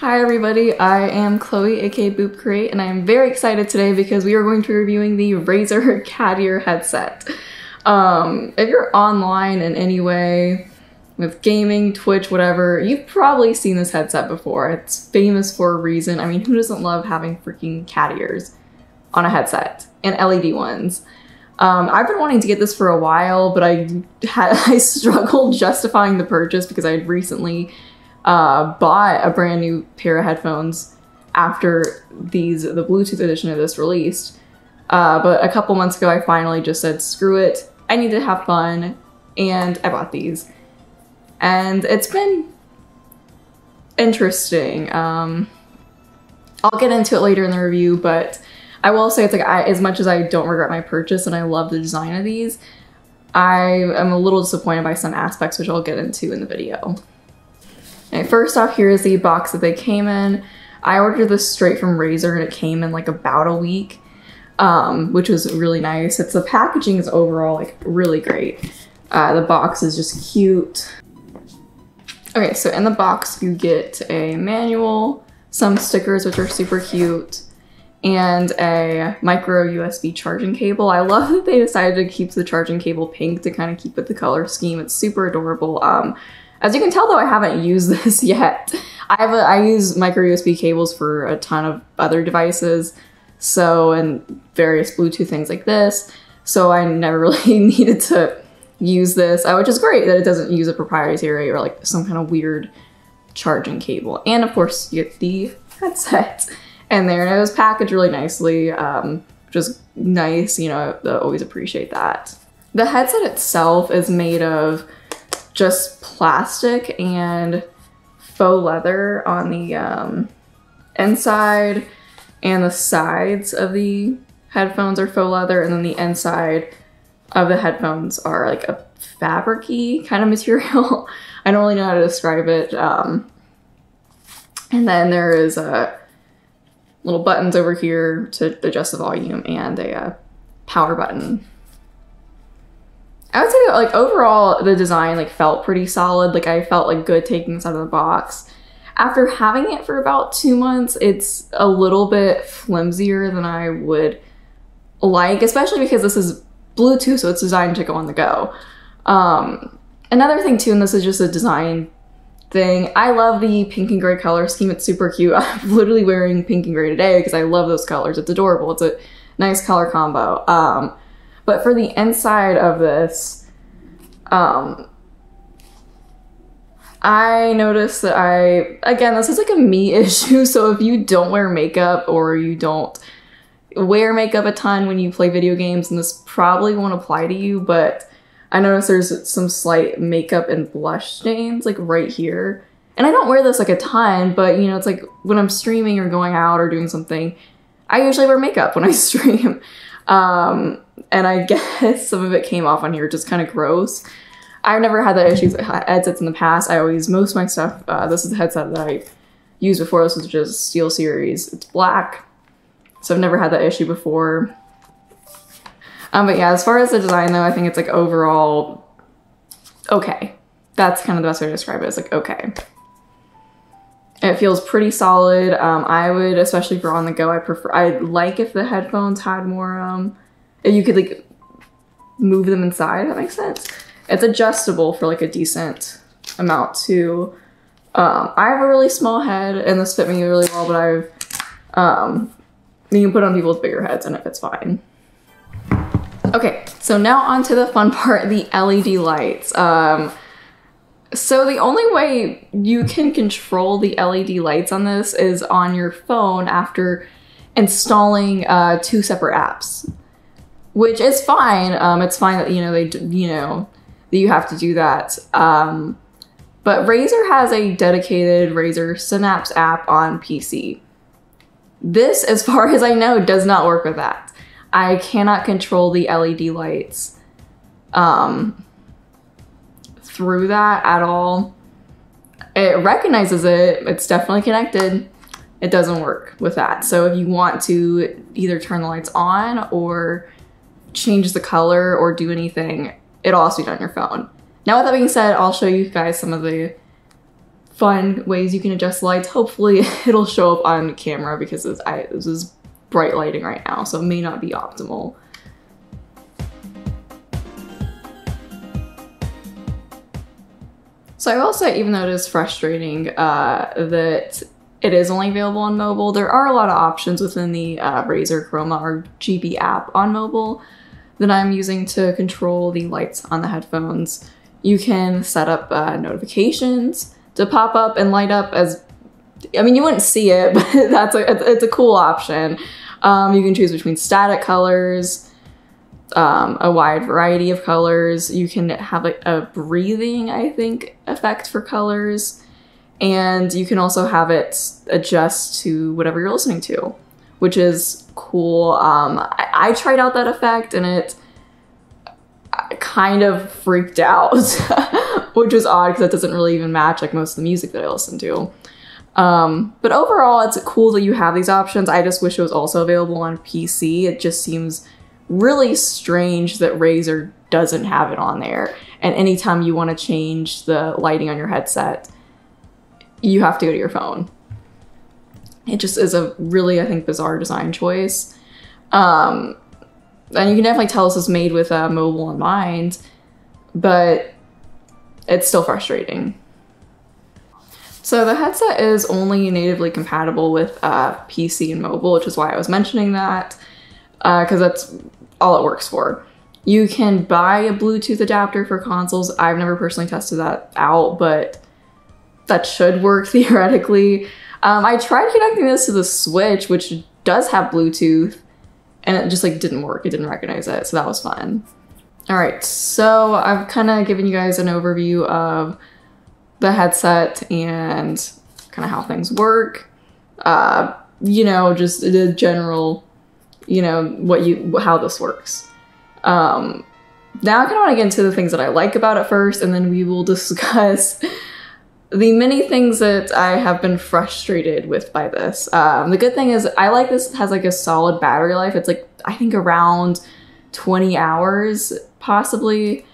Hi everybody, I am Chloe, aka Boop Crate, and I am very excited today because we are going to be reviewing the Razer Cat Ear headset. If you're online in any way, with gaming, Twitch, whatever, you've probably seen this headset before. It's famous for a reason. I mean, who doesn't love having freaking cat ears on a headset, and LED ones? I've been wanting to get this for a while, but I struggled justifying the purchase because I had recently bought a brand new pair of headphones after the Bluetooth edition of this released. But a couple months ago, I finally just said, screw it, I need to have fun, and I bought these. And it's been interesting. I'll get into it later in the review, but I will say it's like, as much as I don't regret my purchase and I love the design of these, I am a little disappointed by some aspects, which I'll get into in the video. Okay, first off, here is the box that they came in. I ordered this straight from Razer and it came in like about a week, which was really nice. The packaging is overall like really great. The box is just cute. Okay, so in the box you get a manual, some stickers which are super cute, and a micro USB charging cable. I love that they decided to keep the charging cable pink to kind of keep with the color scheme. It's super adorable. As you can tell though, I haven't used this yet. I use micro USB cables for a ton of other devices, and various Bluetooth things like this, so I never really needed to use this, which is great that it doesn't use a proprietary or like some kind of weird charging cable. And of course you get the headset in there, and it was packaged really nicely, which is nice, you know, I always appreciate that. The headset itself is made of just plastic and faux leather on the inside, and the sides of the headphones are faux leather, and then the inside of the headphones are like a fabric-y kind of material. I don't really know how to describe it. And then there is little buttons over here to adjust the volume, and a power button. I would say that, like, overall the design like felt pretty solid. Like, I felt like good taking this out of the box. After having it for about 2 months, it's a little bit flimsier than I would like, especially because this is Bluetooth, so it's designed to go on the go. Another thing too, and this is just a design thing, I love the pink and gray color scheme. It's super cute. I'm literally wearing pink and gray today because I love those colors. It's adorable. It's a nice color combo. But for the inside of this, I noticed that again, this is like a me issue, so if you don't wear makeup or you don't wear makeup a ton when you play video games, and this probably won't apply to you, but I noticed there's some slight makeup and blush stains like right here. And I don't wear this like a ton, but you know, it's like when I'm streaming or going out or doing something, I usually wear makeup when I stream. And I guess some of it came off on here, just kind of gross. I've never had that issue with headsets in the past. Most of my stuff, this is the headset that I used before. This was just Steel Series. It's black, so I've never had that issue before. But yeah, as far as the design though, I think it's like overall okay. That's kind of the best way to describe it. It's like okay. It feels pretty solid. I would, especially for on the go, I'd like if the headphones had more, if you could like move them inside, if that makes sense. It's adjustable for like a decent amount too. I have a really small head and this fit me really well, but you can put on people with bigger heads and it fits fine. Okay, so now on to the fun part, the LED lights. So the only way you can control the LED lights on this is on your phone after installing 2 separate apps, which is fine. It's fine that, you know, that you have to do that. But Razer has a dedicated Razer Synapse app on PC. This, as far as I know, does not work with that. I cannot control the LED lights through that at all. It recognizes it, it's definitely connected. It doesn't work with that. So if you want to either turn the lights on or change the color or do anything, it'll also be done on your phone. Now with that being said, I'll show you guys some of the fun ways you can adjust lights. Hopefully it'll show up on camera because this is bright lighting right now, so it may not be optimal. So I will say, even though it is frustrating that it is only available on mobile, there are a lot of options within the Razer Chroma or GB app on mobile that I'm using to control the lights on the headphones. You can set up notifications to pop up and light up as, I mean, you wouldn't see it, but it's a cool option. You can choose between static colors, a wide variety of colors. You can have like a breathing, I think, effect for colors. And you can also have it adjust to whatever you're listening to, which is cool. I tried out that effect and it kind of freaked out, which was odd because it doesn't really even match like most of the music that I listen to. But overall, it's cool that you have these options. I just wish it was also available on PC. It just seems really strange that Razer doesn't have it on there. And anytime you want to change the lighting on your headset, you have to go to your phone. It just is a really, I think, bizarre design choice. And you can definitely tell this is made with mobile in mind, but it's still frustrating. So the headset is only natively compatible with PC and mobile, which is why I was mentioning that, because that's all it works for. You can buy a Bluetooth adapter for consoles. I've never personally tested that out, but that should work theoretically. I tried connecting this to the Switch, which does have Bluetooth, and it just like didn't work. It didn't recognize it, so that was fun. All right, so I've kind of given you guys an overview of the headset and kind of how things work. You know, just the general, you know, how this works. Now I kind of want to get into the things that I like about it first, and then we will discuss the many things that I have been frustrated with by this. The good thing is I like this has like a solid battery life. It's like, I think around 20 hours, possibly.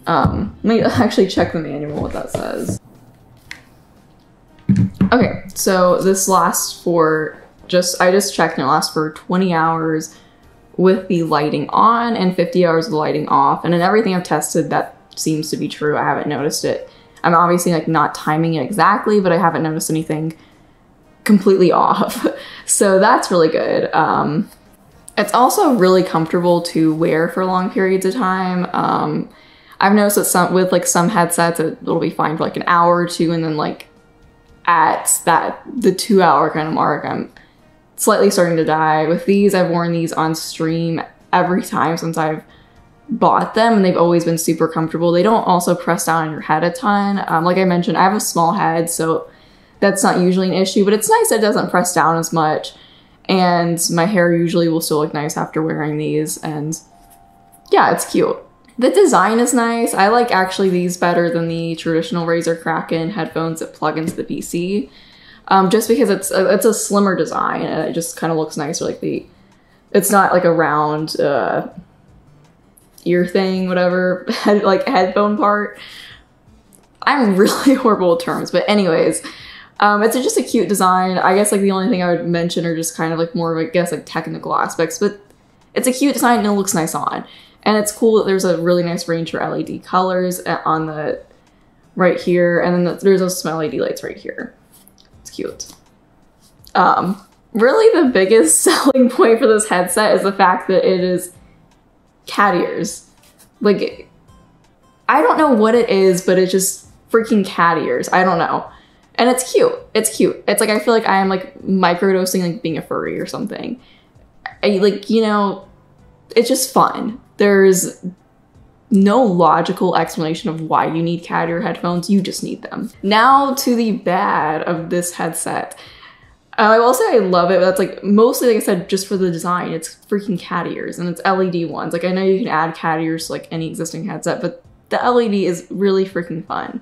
Let me actually check the manual what that says. Okay, so this lasts for I just checked and it lasts for 20 hours with the lighting on and 50 hours of the lighting off. And in everything I've tested, that seems to be true. I haven't noticed it. I'm obviously like not timing it exactly, but I haven't noticed anything completely off. So that's really good. It's also really comfortable to wear for long periods of time. I've noticed that with some headsets, it'll be fine for like an hour or two, and then like at the 2 hour kind of mark, I'm slightly starting to die. With these, I've worn these on stream every time since I've bought them, and they've always been super comfortable. They don't also press down on your head a ton. Like I mentioned, I have a small head, so that's not usually an issue, but it's nice that it doesn't press down as much. And my hair usually will still look nice after wearing these, and yeah, it's cute. The design is nice. I like actually these better than the traditional Razer Kraken headphones that plug into the PC. Just because it's a slimmer design and it just kind of looks nicer. Like it's not like a round ear thing, whatever, like headphone part. I'm really horrible with terms, but anyways, it's just a cute design. I guess like the only thing I would mention are just kind of like more of, I guess, like technical aspects, but it's a cute design and it looks nice on. And it's cool that there's a really nice range for LED colors on the right here, and then there's also some LED lights right here. It's cute. Really the biggest selling point for this headset is the fact that it is cat ears. Like, I don't know what it is, but it's just freaking cat ears. I don't know. And it's cute. It's cute. It's like, I feel like I am like microdosing like being a furry or something. Like, you know, it's just fun. There's no logical explanation of why you need cat ear headphones. You just need them. Now to the bad of this headset. I will say I love it, but that's like mostly, like I said, just for the design. It's freaking cat ears, and it's LED ones. Like, I know you can add cat ears to like any existing headset, but the LED is really freaking fun.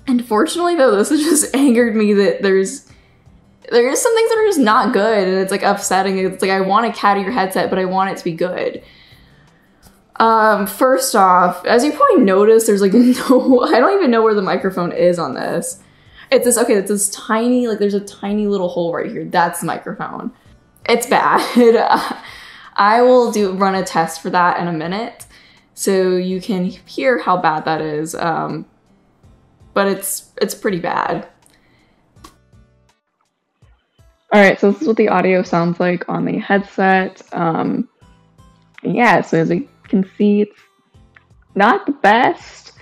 Unfortunately though, this has just angered me that there's some things that are just not good, and it's like upsetting. It's like, I want a cat ear headset, but I want it to be good. First off, as you probably noticed, there's like no, I don't even know where the microphone is on this. It's this, okay, it's this tiny, like there's a tiny little hole right here. That's the microphone. It's bad. I will run a test for that in a minute so you can hear how bad that is. But it's pretty bad. All right, so this is what the audio sounds like on the headset. Yeah, so as you can see, it's not the best.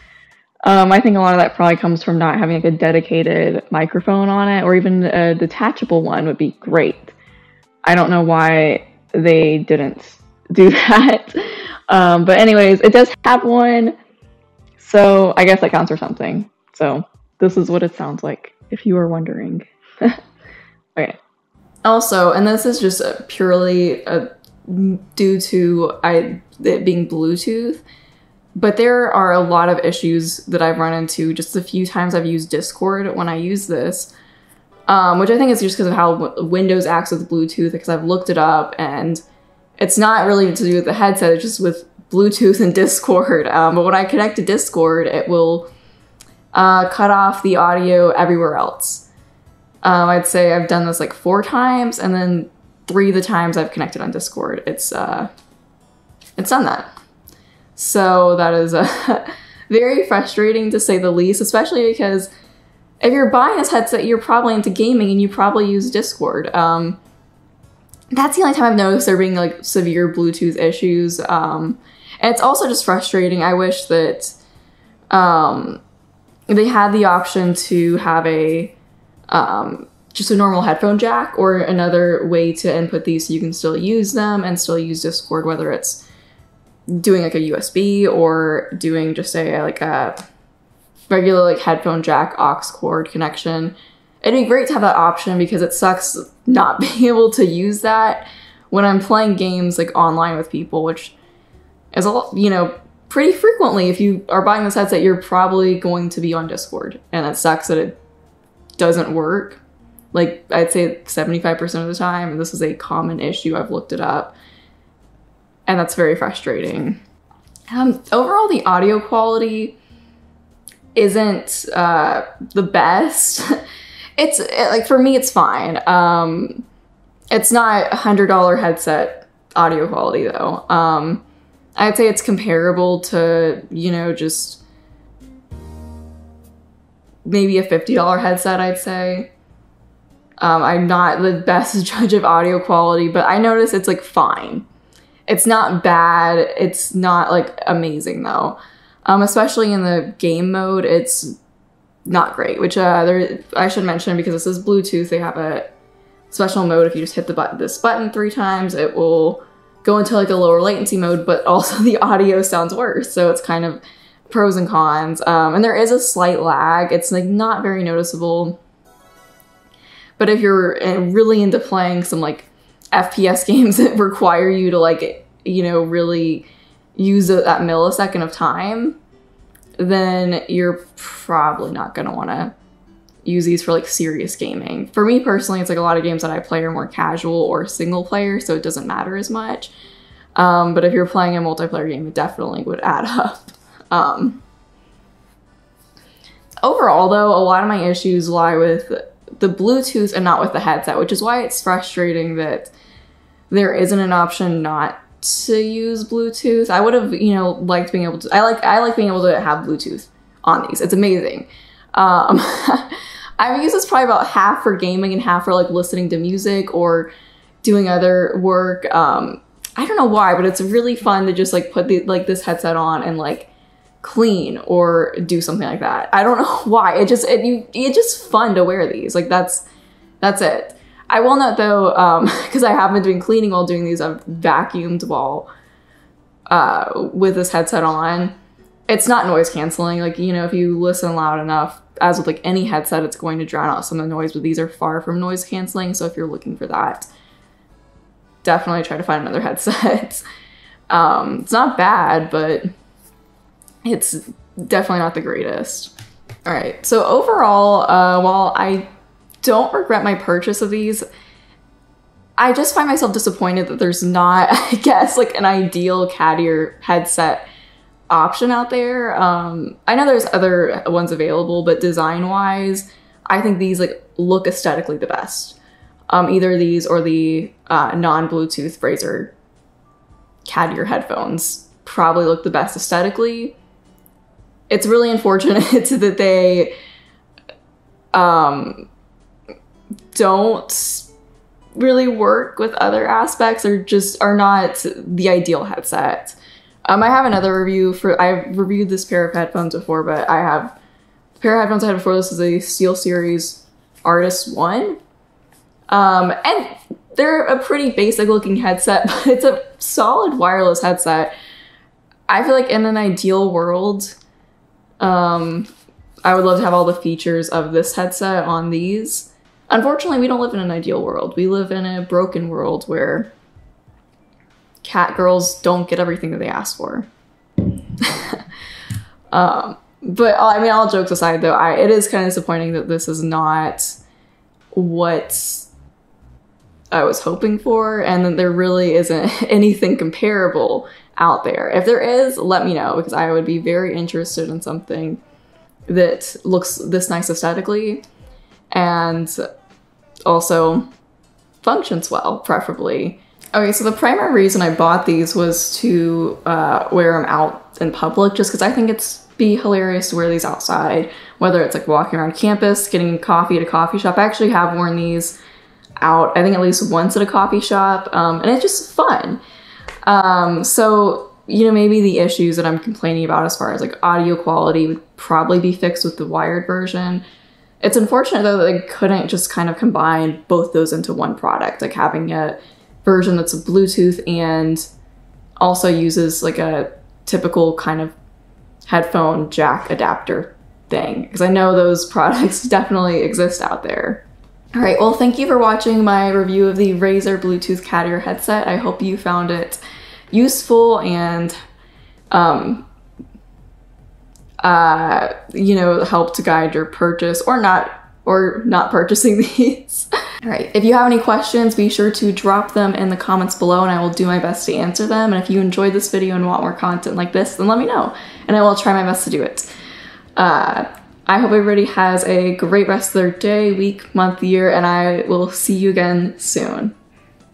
I think a lot of that probably comes from not having like a dedicated microphone on it, or even a detachable one would be great. I don't know why they didn't do that. But anyways, it does have one, so I guess that counts for something. So this is what it sounds like, if you were wondering. Okay. Also, and this is just purely due to it being Bluetooth, but there are a lot of issues that I've run into just a few times I've used Discord when I use this, which I think is just because of how Windows acts with Bluetooth, because I've looked it up and it's not really to do with the headset, it's just with Bluetooth and Discord. But when I connect to Discord, it will cut off the audio everywhere else. I'd say I've done this like 4 times, and then 3 of the times I've connected on Discord, it's done that. So that is very frustrating to say the least, especially because if you're buying this headset, you're probably into gaming and you probably use Discord. That's the only time I've noticed there being like severe Bluetooth issues. And it's also just frustrating. I wish that they had the option to have a just a normal headphone jack or another way to input these so you can still use them and still use Discord, whether it's doing like a USB or doing just like a regular like headphone jack aux cord connection. It'd be great to have that option because it sucks not being able to use that when I'm playing games like online with people, which is a lot, pretty frequently. If you are buying this headset, you're probably going to be on Discord, and it sucks that it doesn't work. Like I'd say 75% of the time, and this is a common issue. I've looked it up, and that's very frustrating. Overall, the audio quality isn't the best. Like for me, it's fine. It's not $100 headset audio quality though. I'd say it's comparable to, just maybe a $50 headset, I'd say. I'm not the best judge of audio quality, but I notice it's like fine. It's not bad. It's not like amazing though. Especially in the game mode, it's not great, which I should mention because this is Bluetooth. They have a special mode. If you just hit this button 3 times, it will go into like a lower latency mode, but also the audio sounds worse. So it's kind of pros and cons. And there is a slight lag. It's like not very noticeable. But if you're really into playing some like FPS games that require you to like, really use that millisecond of time, then you're probably not going to want to use these for like serious gaming. For me personally, it's like a lot of games that I play are more casual or single player, so it doesn't matter as much. But if you're playing a multiplayer game, it definitely would add up. Overall though, a lot of my issues lie with the Bluetooth and not with the headset, which is why it's frustrating that there isn't an option not to use Bluetooth. I would have, liked being able to, I like being able to have Bluetooth on these. It's amazing. I've used this probably about half for gaming and half for like listening to music or doing other work. I don't know why, but it's really fun to just like put this headset on and like clean or do something like that. I don't know why. It's just fun to wear these. Like that's it. I will note though, because I have been doing cleaning while doing these, I've vacuumed while with this headset on. It's not noise canceling. Like, if you listen loud enough, as with like any headset, it's going to drown out some of the noise, but these are far from noise canceling. So if you're looking for that, definitely try to find another headset. It's not bad, but it's definitely not the greatest. All right. So overall, while I don't regret my purchase of these, I just find myself disappointed that there's not, I guess, like an ideal cat ear headset option out there. I know there's other ones available, but design-wise, I think these like look aesthetically the best. Either these or the non-Bluetooth Razer cat ear headphones probably look the best aesthetically. It's really unfortunate that they don't really work with other aspects, or just are not the ideal headset. I have another review for, I've reviewed this pair of headphones before, but I have, the pair of headphones I had before this is a SteelSeries Artist 1. And they're a pretty basic looking headset, but it's a solid wireless headset. I feel like in an ideal world, I would love to have all the features of this headset on these. Unfortunately, we don't live in an ideal world. We live in a broken world where cat girls don't get everything that they ask for. But I mean, all jokes aside though, it is kind of disappointing that this is not what I was hoping for, and that there really isn't anything comparable out there. If there is, let me know, because I would be very interested in something that looks this nice aesthetically and also functions well, preferably. Okay, so the primary reason I bought these was to wear them out in public, just because I think it's be hilarious to wear these outside, whether it's like walking around campus, getting coffee at a coffee shop. I actually have worn these out, I think at least once at a coffee shop, and it's just fun. So, you know, maybe the issues that I'm complaining about as far as like audio quality would probably be fixed with the wired version. It's unfortunate though that they couldn't just kind of combine both those into one product, like having a version that's a Bluetooth and also uses like a typical kind of headphone jack adapter thing, because I know those products definitely exist out there. All right, well, thank you for watching my review of the Razer Bluetooth cat ear headset. I hope you found it useful and you know, help to guide your purchase or not purchasing these. All right, if you have any questions, be sure to drop them in the comments below and I will do my best to answer them. And if you enjoyed this video and want more content like this, then let me know and I will try my best to do it. I hope everybody has a great rest of their day, week, month, year, and I will see you again soon.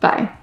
Bye.